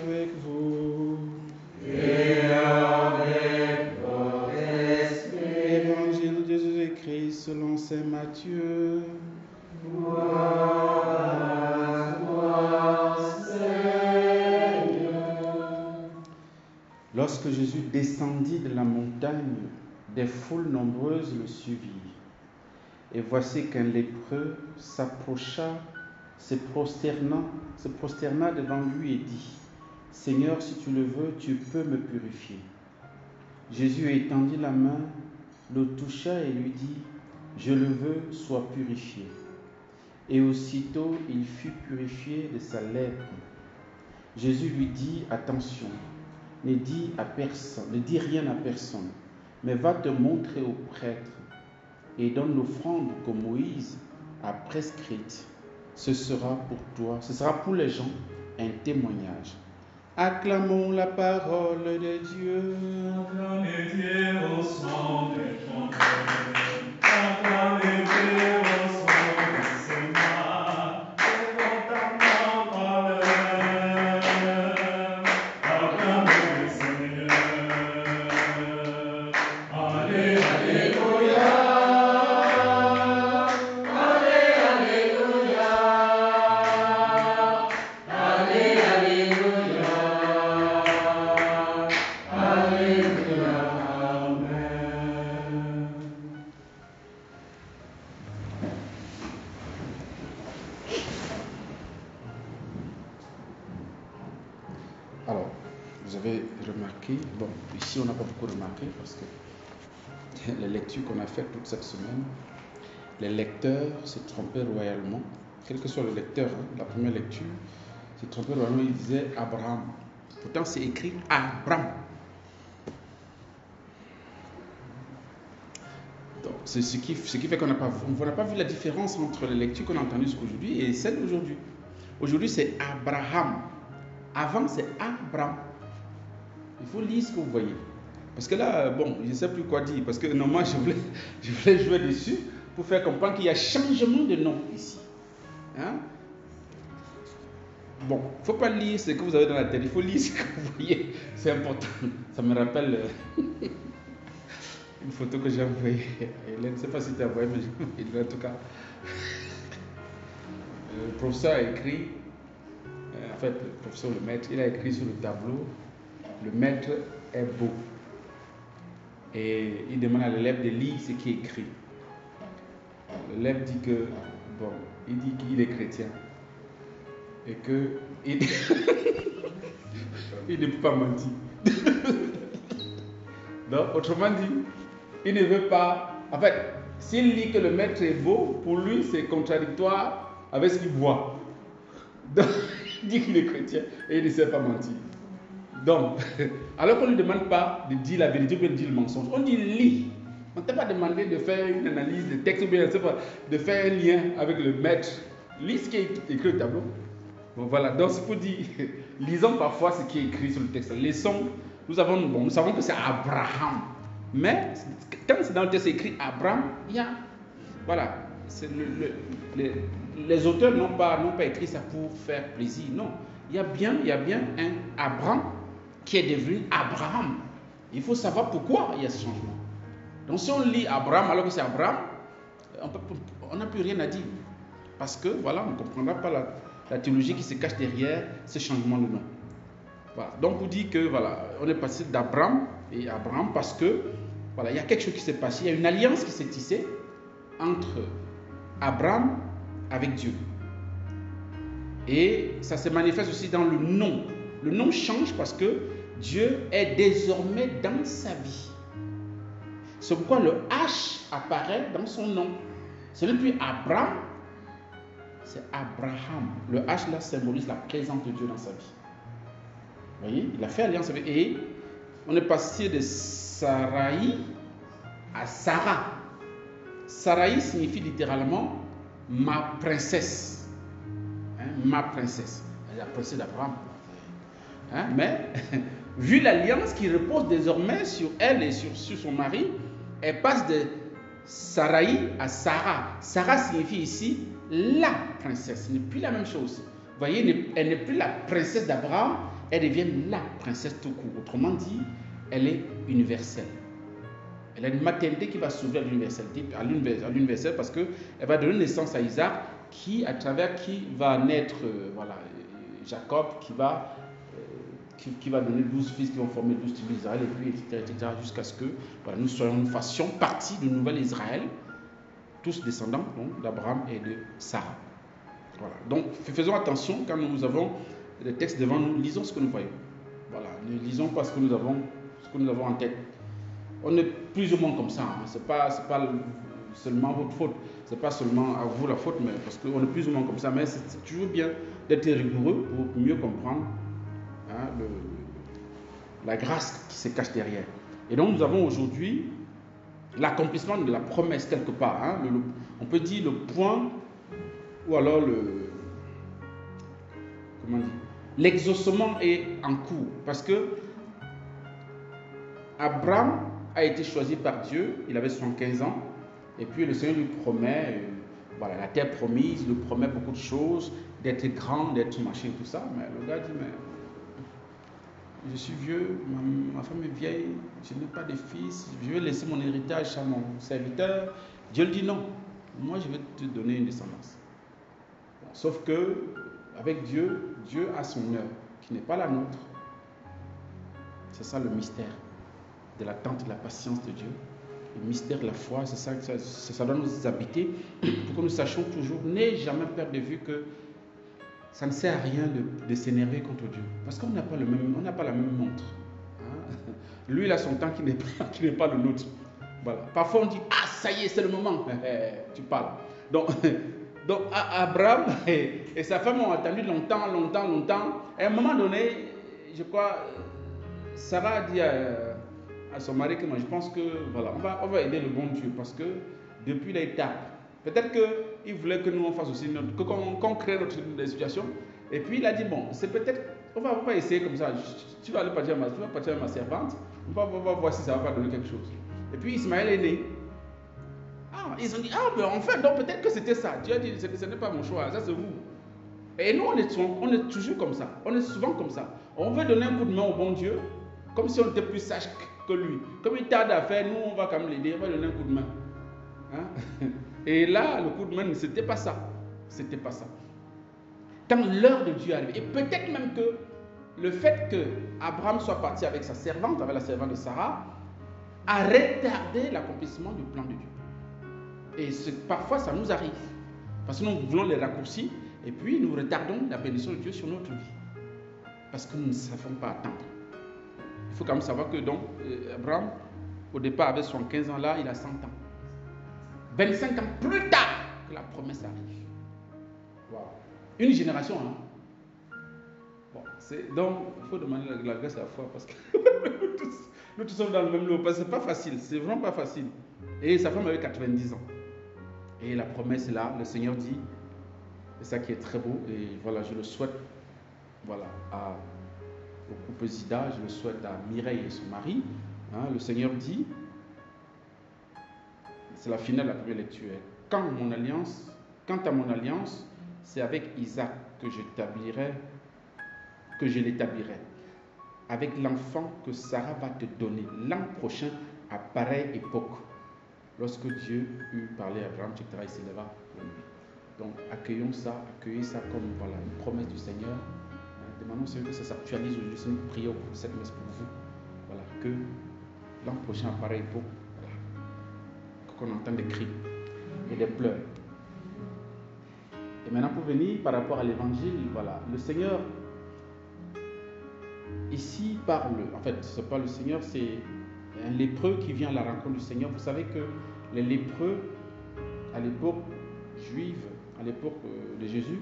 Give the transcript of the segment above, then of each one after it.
avec vous. Et avec votre esprit. Évangile de Jésus-Christ selon saint Matthieu. Gloire à toi, Seigneur. Lorsque Jésus descendit de la montagne, des foules nombreuses le suivirent. Et voici qu'un lépreux s'approcha, se prosterna devant lui et dit : Seigneur, si tu le veux, tu peux me purifier. Jésus étendit la main, le toucha et lui dit : Je le veux, sois purifié. Et aussitôt il fut purifié de sa lèpre. Jésus lui dit : Attention, ne dis rien à personne, mais va te montrer au prêtre et donne l'offrande que Moïse a prescrite. Ce sera pour toi, ce sera pour les gens un témoignage. Acclamons la parole de Dieu. Acclamez Dieu au son des trompettes. Acclamez Dieu au son des cymbales. Et contentement par le même. Acclamez le Seigneur. Allez, alléluia. Allez, alléluia. Allez, alléluia. Alléluia. Amen. Alors, vous avez remarqué, bon, ici on n'a pas beaucoup remarqué parce que les lectures qu'on a faites toute cette semaine, les lecteurs se trompaient royalement, quel que soit le lecteur, la première lecture, se trompaient royalement, il disait Abraham. Pourtant c'est écrit Abraham. Donc, c'est ce qui fait qu'on n'a pas vu la différence entre les lectures qu'on a entendues jusqu'aujourd'hui et celles d'aujourd'hui. Aujourd'hui c'est Abraham. Avant c'est Abraham. Il faut lire ce que vous voyez. Parce que là, bon, je ne sais plus quoi dire. Parce que normalement, je voulais jouer dessus pour faire comprendre qu'il y a changement de nom ici. Hein? Bon, il ne faut pas lire ce que vous avez dans la tête. Il faut lire ce que vous voyez. C'est important. Ça me rappelle une photo que j'ai envoyée. Je ne sais pas si tu as envoyé, mais j'ai envoyé en tout cas. Le professeur a écrit, en fait, le professeur, le maître, il a écrit sur le tableau, le maître est beau. Et il demande à l'élève de lire ce qui est écrit. L'élève dit que, bon, il dit qu'il est chrétien. Et que, il ne peut pas mentir. Donc, autrement dit, il ne veut pas, en fait, s'il lit que le maître est beau, pour lui, c'est contradictoire avec ce qu'il voit. Donc, il dit qu'il est chrétien et il ne sait pas mentir. Donc, alors qu'on ne lui demande pas de dire la vérité ou de dire le mensonge, on dit lis. On ne t'a pas demandé de faire une analyse de texte ou bien de faire un lien avec le maître. Lis ce qui est écrit au tableau. Bon, voilà, donc c'est pour dire, lisons parfois ce qui est écrit sur le texte. Laissons, nous savons que c'est Abraham. Mais quand c'est dans le texte écrit Abraham, il y a, voilà, les auteurs n'ont pas écrit ça pour faire plaisir. Non, il y a bien un Abraham qui est devenu Abraham. Il faut savoir pourquoi il y a ce changement. Donc si on lit Abraham alors que c'est Abraham, on n'a plus rien à dire. Parce que voilà, on ne comprendra pas la théologie qui se cache derrière ce changement de nom. Voilà. Donc on dit que voilà, on est passé d'Abraham et Abraham parce que voilà, il y a quelque chose qui s'est passé, il y a une alliance qui s'est tissée entre Abraham avec Dieu. Et ça se manifeste aussi dans le nom. Le nom change parce que Dieu est désormais dans sa vie. C'est pourquoi le H apparaît dans son nom. Ce n'est plus Abraham, c'est Abraham. Le H là symbolise la présence de Dieu dans sa vie. Vous voyez, il a fait alliance avec. Et on est passé de Sarai à Sarah. Sarai signifie littéralement ma princesse. Hein, ma princesse. La princesse d'Abraham. Hein, mais vu l'alliance qui repose désormais sur elle et sur son mari, elle passe de Sarai à Sarah. Sarah signifie ici la princesse. Ce n'est plus la même chose. Vous voyez, elle n'est plus la princesse d'Abraham, elle devient la princesse tout court. Autrement dit, elle est universelle. Elle a une maternité qui va s'ouvrir à l'universel parce qu'elle va donner naissance à Isaac, à travers qui va naître Jacob, qui va donner 12 fils qui vont former 12 tribus d'Israël, et puis etc. jusqu'à ce que nous fassions partie du nouvel Israël, tous descendants d'Abraham et de Sarah. Voilà. Donc faisons attention quand nous avons les textes devant nous, lisons ce que nous voyons. Voilà. Ne lisons pas ce que nous avons en tête. On est plus ou moins comme ça. Hein. C'est pas seulement votre faute. C'est pas seulement à vous la faute, mais parce qu'on est plus ou moins comme ça. Mais c'est toujours bien d'être rigoureux pour mieux comprendre la grâce qui se cache derrière. Et donc nous avons aujourd'hui l'accomplissement de la promesse quelque part. Hein. On peut dire le point, ou alors l'exaucement est en cours. Parce que Abraham a été choisi par Dieu, il avait 75 ans, et puis le Seigneur lui promet la terre promise, lui promet beaucoup de choses, d'être grand, d'être machin, tout ça. Mais le gars dit, mais je suis vieux, ma femme est vieille, je n'ai pas de fils, je vais laisser mon héritage à mon serviteur. Dieu lui dit non, moi je vais te donner une descendance. Bon, sauf que avec Dieu, Dieu a son heure, qui n'est pas la nôtre. C'est ça le mystère de l'attente, de la patience de Dieu. Le mystère de la foi, c'est ça doit nous habiter pour que nous sachions toujours, n'ayez jamais perdre de vue que ça ne sert à rien de s'énerver contre Dieu. Parce qu'on n'a pas la même montre. Hein? Lui, il a son temps qui n'est pas le nôtre. Voilà. Parfois, on dit, ah, ça y est, c'est le moment. Tu parles. Donc Abraham et sa femme ont attendu longtemps. À un moment donné, je crois, Sarah a dit à son mari que moi, je pense que on va aider le bon Dieu parce que depuis la étape, peut-être qu'il voulait que nous on fasse aussi qu'on crée notre situation. Et puis il a dit bon, c'est peut-être, on va essayer comme ça. Tu vas aller partir avec ma servante. On va voir si ça va pas donner quelque chose. Et puis Ismaël est né. Ils ont dit mais en fait donc peut-être que c'était ça. Dieu a dit ce n'est pas mon choix, ça c'est vous. Et nous on est toujours comme ça. On est souvent comme ça. On veut donner un coup de main au bon Dieu, comme si on était plus sage que lui. Comme il tarde à faire, nous on va quand même l'aider, on va donner un coup de main. Hein? Et là, le coup de main, c'était pas ça. C'était pas ça. Quand l'heure de Dieu est arrivée, et peut-être même que le fait que Abraham soit parti avec sa servante, avec la servante de Sarah, a retardé l'accomplissement du plan de Dieu. Et parfois, ça nous arrive. Parce que nous voulons les raccourcis, et puis nous retardons la bénédiction de Dieu sur notre vie. Parce que nous ne savons pas attendre. Il faut quand même savoir que donc, Abraham, au départ, avec son 15 ans là, il a 100 ans. 25 ans plus tard que la promesse arrive. Wow. Une génération, hein. Bon, donc, il faut demander la grâce à la foi parce que nous tous sommes dans le même lot. Parce que c'est pas facile, c'est vraiment pas facile. Et sa femme avait 90 ans. Et la promesse est là, le Seigneur dit, c'est ça qui est très beau. Et voilà, je le souhaite au couple Zida, je le souhaite à Mireille et son mari. Hein, le Seigneur dit, c'est la finale de la première lecture. Quant à mon alliance, c'est avec Isaac que je l'établirai. Avec l'enfant que Sarah va te donner l'an prochain à pareille époque. Lorsque Dieu eut parlé à Abraham, etc., il s'éleva pour lui. Donc accueillez ça comme une promesse du Seigneur. Demandons au Seigneur que ça s'actualise aujourd'hui. C'est une prière pour cette messe pour vous. Voilà, que l'an prochain à pareille époque, qu'on entende des cris et des pleurs. Et maintenant pour venir par rapport à l'évangile, le Seigneur ici parle, en fait c'est pas le Seigneur, c'est un lépreux qui vient à la rencontre du Seigneur. Vous savez que les lépreux à l'époque juive, à l'époque de Jésus,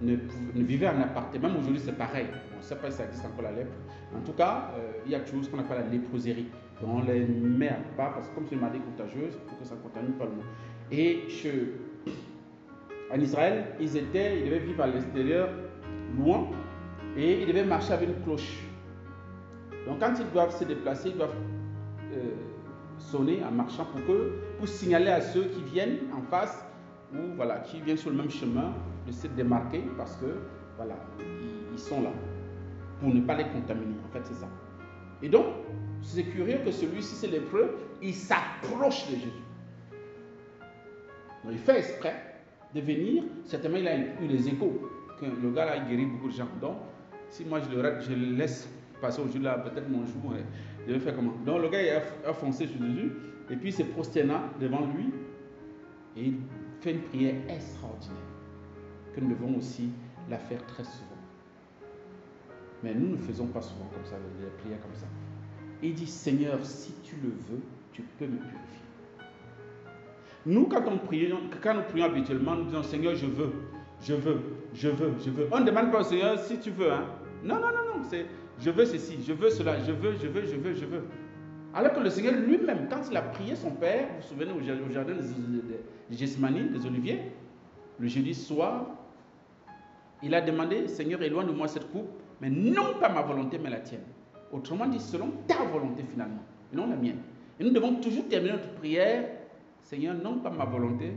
ne vivaient en aparté. Même aujourd'hui c'est pareil, on ne sait pas si ça existe encore la lèpre. En tout cas, il y a toujours ce qu'on appelle la léproserie. Donc on les met à part parce que comme c'est une maladie contagieuse, pour que ça ne contamine pas le monde. Et en Israël, ils devaient vivre à l'extérieur, loin, et ils devaient marcher avec une cloche. Donc quand ils doivent se déplacer, ils doivent sonner en marchant pour signaler à ceux qui viennent en face ou qui viennent sur le même chemin de se démarquer parce que ils sont là. pour ne pas les contaminer. En fait, c'est ça. Et donc, c'est curieux que celui-ci, c'est lépreux, il s'approche de Jésus. Donc, il fait exprès de venir. Certainement, il a eu les échos que le gars là, il guérit beaucoup de gens. Donc, si moi je le laisse passer au jour là, peut-être mon jour, je vais faire comment? Donc, le gars il a foncé sur Jésus et puis il se prosterna devant lui et il fait une prière extraordinaire que nous devons aussi la faire très souvent. Mais nous ne faisons pas souvent comme ça, des prières comme ça. Il dit, Seigneur, si tu le veux, tu peux me purifier. Nous, quand nous prions habituellement, nous disons, Seigneur, je veux. On ne demande pas au Seigneur si tu veux. Hein? Non. C'est je veux ceci, je veux cela, je veux. Alors que le Seigneur lui-même, quand il a prié son Père, vous vous souvenez au jardin de Gethsémani, des Oliviers, le jeudi soir, il a demandé, Seigneur, éloigne de moi cette coupe, mais non pas ma volonté, mais la tienne. Autrement dit, selon ta volonté finalement, non la mienne. Et nous devons toujours terminer notre prière, Seigneur, non pas ma volonté,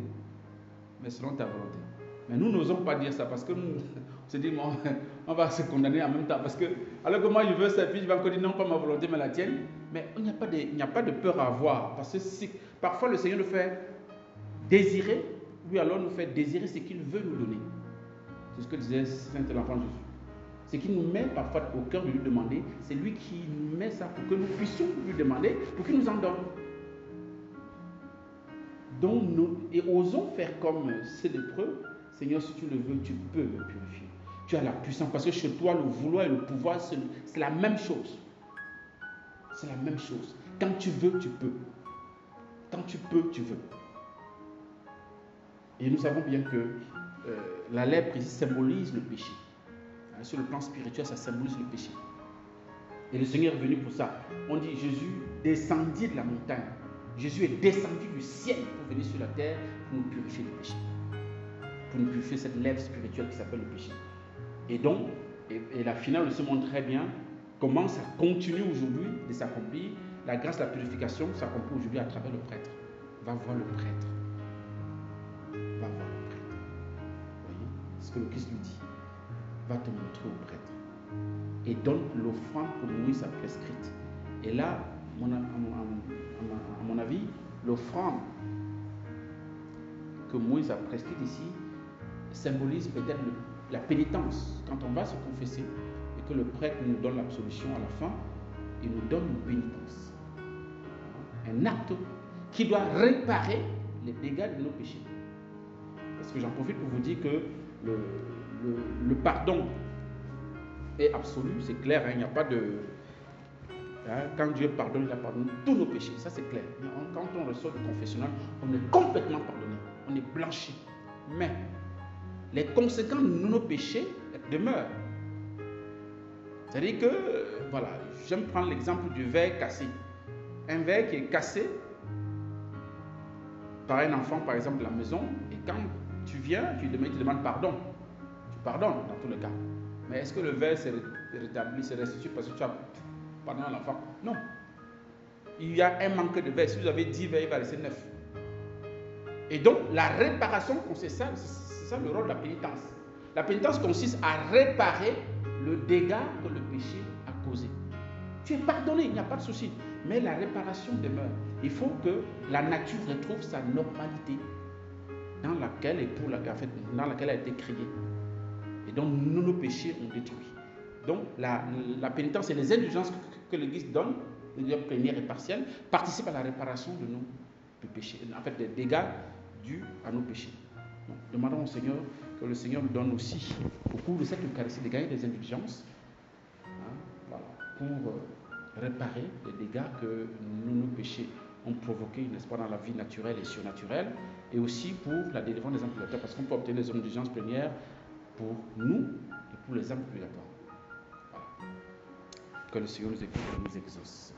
mais selon ta volonté. Mais nous n'osons pas dire ça parce que nous, on se dit, bon, on va se condamner en même temps. Parce que, alors que moi je veux ça, puis je vais encore dire non pas ma volonté, mais la tienne. Mais il n'y a pas de peur à avoir. Parce que parfois le Seigneur nous fait désirer, oui, alors nous fait désirer ce qu'il veut nous donner. C'est ce que disait Saint l'Enfant Jésus. Ce qui nous met parfois au cœur de lui demander, c'est lui qui nous met ça pour que nous puissions lui demander, pour qu'il nous en donne. Donc, et osons faire comme ces lépreux. Seigneur, si tu le veux, tu peux me purifier. Tu as la puissance, parce que chez toi, le vouloir et le pouvoir, c'est la même chose. C'est la même chose. Quand tu veux, tu peux. Quand tu peux, tu veux. Et nous savons bien que la lèpre ici symbolise le péché. Sur le plan spirituel, ça symbolise le péché. Et le Seigneur est venu pour ça. On dit Jésus descendit de la montagne. Jésus est descendu du ciel pour venir sur la terre pour nous purifier du péché. Pour nous purifier cette lèpre spirituelle qui s'appelle le péché. Et donc, et la finale aussi montre très bien comment ça continue aujourd'hui de s'accomplir. La grâce de la purification s'accomplit aujourd'hui à travers le prêtre. Va voir le prêtre. Va voir le prêtre. Vous voyez ce que le Christ lui dit. Va te montrer au prêtre. Et donne l'offrande que Moïse a prescrite. Et là, à mon avis, l'offrande que Moïse a prescrite ici symbolise peut-être la pénitence. Quand on va se confesser et que le prêtre nous donne l'absolution à la fin, il nous donne une pénitence. Un acte qui doit réparer les dégâts de nos péchés. Parce que j'en profite pour vous dire que le pardon est absolu, c'est clair, hein, il n'y a pas de... quand Dieu pardonne, il a pardonné tous nos péchés, ça c'est clair. Quand on ressort du confessionnal, on est complètement pardonné, on est blanchi. Mais les conséquences de nos péchés demeurent. C'est-à-dire que, voilà, j'aime prendre l'exemple du verre cassé. Un verre qui est cassé par un enfant, par exemple, de la maison, et quand tu viens, tu demandes pardon. Tu pardonnes dans tous les cas. Mais est-ce que le verre s'est rétabli, s'est restitué parce que tu as pardonné à l'enfant? Non. Il y a un manque de verre. Si vous avez 10 verres, il va rester 9. Et donc, la réparation, c'est ça le rôle de la pénitence. La pénitence consiste à réparer le dégât que le péché a causé. Tu es pardonné, il n'y a pas de souci. Mais la réparation demeure. Il faut que la nature retrouve sa normalité dans laquelle elle a été créée. Et donc, nos péchés ont détruit. Donc, la pénitence et les indulgences que l'Église donne, plénière et partielle, participent à la réparation de nos péchés, en fait, des dégâts dus à nos péchés. Donc, demandons au Seigneur que le Seigneur nous donne aussi, au cours de cette Eucharistie, de gagner des indulgences, voilà, pour réparer les dégâts que nos péchés ont provoqués, n'est-ce pas, dans la vie naturelle et surnaturelle, et aussi pour la délivrance des âmes purgatoires, parce qu'on peut obtenir des indulgences plénières pour nous et pour les âmes purgatoires. Voilà. Que le Seigneur nous écoute et nous exauce.